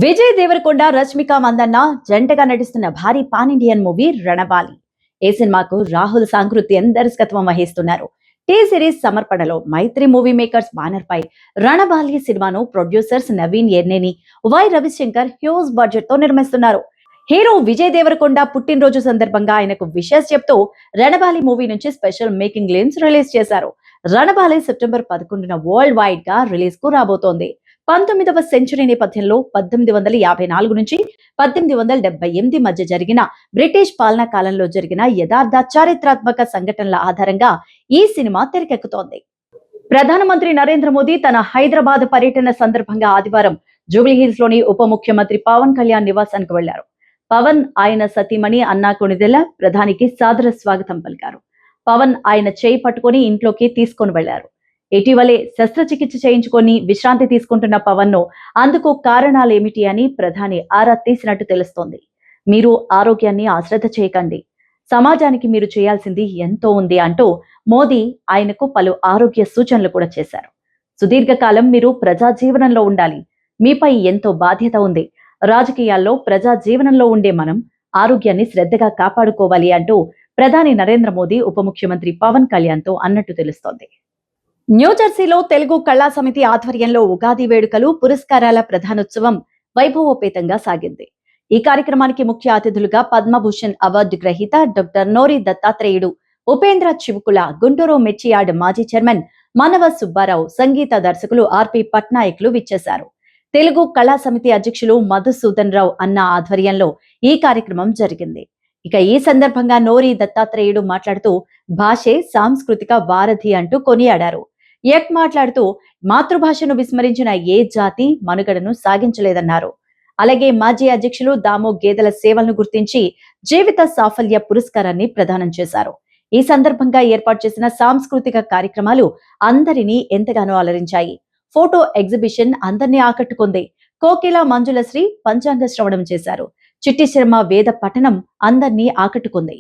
విజయ్ దేవరకొండ, రష్మిక మందన్న జంటగా నటిస్తున్న భారీ పాన్ ఇండియన్ మూవీ రణబాలి. ఈ సినిమాకు రాహుల్ సాంకృత్యన్ దర్శకత్వం వహిస్తున్నారు. టీ సిరీస్ సమర్పణలో మైత్రి మూవీ మేకర్స్ బ్యానర్ పై రణబాలి సినిమాను producers Naveen Yerneni, Y Ravishankar huge budget తో నిర్మిస్తున్నారు. హీరో విజయ్ దేవరకొండ పుట్టినరోజు సందర్భంగా ఆయనకు విషెస్ చెప్తూ రణబాలి మూవీ నుంచి స్పెషల్ మేకింగ్ గ్లిమ్స్ రిలీజ్ చేశారు. రణబాలి సెప్టెంబర్ 11న వరల్డ్ వైడ్ గా రిలీజ్ కు రాబోతోంది. 19వ సెంచరీ నేపథ్యంలో 1854 నుంచి 1878 మధ్య జరిగిన బ్రిటిష్ పాలనా కాలంలో జరిగిన యథార్థ చారిత్రాత్మక సంఘటనల ఆధారంగా ఈ సినిమా తెరకెక్కుతోంది. ప్రధానమంత్రి నరేంద్ర మోదీ తన హైదరాబాద్ పర్యటన సందర్భంగా ఆదివారం జూబ్లీహిల్స్ లోని ఉప ముఖ్యమంత్రి పవన్ కళ్యాణ్ నివాసానికి వెళ్లారు. పవన్, ఆయన సతీమణి అన్నా కొణిదెల ప్రధానికి సాదర స్వాగతం పలికారు. పవన్ ఆయన చేయి పట్టుకుని ఇంట్లోకి తీసుకొని వెళ్లారు. ఇటీవలే శస్త్రచికిత్స చేయించుకొని విశ్రాంతి తీసుకుంటున్న పవన్ ను అందుకు కారణాలేమిటి అని ప్రధాని ఆరా తీసినట్టు తెలుస్తోంది. మీరు ఆరోగ్యాన్ని అశ్రద్ధ చేయకండి, సమాజానికి మీరు చేయాల్సింది ఎంతో ఉంది అంటూ మోదీ ఆయనకు పలు ఆరోగ్య సూచనలు కూడా చేశారు. సుదీర్ఘకాలం మీరు ప్రజా జీవనంలో ఉండాలి, మీపై ఎంతో బాధ్యత ఉంది, రాజకీయాల్లో ప్రజా జీవనంలో ఉండే మనం ఆరోగ్యాన్ని శ్రద్ధగా కాపాడుకోవాలి అంటూ ప్రధాని నరేంద్ర మోదీ ఉప ముఖ్యమంత్రి పవన్ కళ్యాణ్ తో అన్నట్టు తెలుస్తోంది. న్యూజెర్సీలో తెలుగు కళా సమితి ఆధ్వర్యంలో ఉగాది వేడుకలు, పురస్కారాల ప్రధానోత్సవం వైభవోపేతంగా సాగింది. ఈ కార్యక్రమానికి ముఖ్య అతిథులుగా పద్మభూషణ్ అవార్డు గ్రహీత డాక్టర్ నోరి దత్తాత్రేయుడు, ఉపేంద్ర చివుకుల, గుంటూరు మెచ్చియార్డ్ మాజీ చైర్మన్ మనవ సుబ్బారావు, సంగీత దర్శకులు ఆర్పి పట్నాయకులు విచ్చేశారు. తెలుగు కళా సమితి అధ్యక్షులు మధుసూదన్ రావు అన్న ఆధ్వర్యంలో ఈ కార్యక్రమం జరిగింది. ఇక ఈ సందర్భంగా నోరి దత్తాత్రేయుడు మాట్లాడుతూ భాషే సాంస్కృతిక వారధి అంటూ కొనియాడారు. మాట్లాడుతూ మాతృభాషను విస్మరించిన ఏ జాతి మనుగడను సాగించలేదన్నారు. అలాగే మాజీ అధ్యక్షులు దామో గేదెల సేవలను గుర్తించి జీవిత సాఫల్య పురస్కారాన్ని ప్రదానం చేశారు. ఈ సందర్భంగా ఏర్పాటు చేసిన సాంస్కృతిక కార్యక్రమాలు అందరినీ ఎంతగానో అలరించాయి. ఫోటో ఎగ్జిబిషన్ అందరినీ ఆకట్టుకుంది. కోకిల మంజులశ్రీ పంచాంగ శ్రవణం చేశారు. చిట్టి శర్మ వేద పఠనం అందరినీ ఆకట్టుకుంది.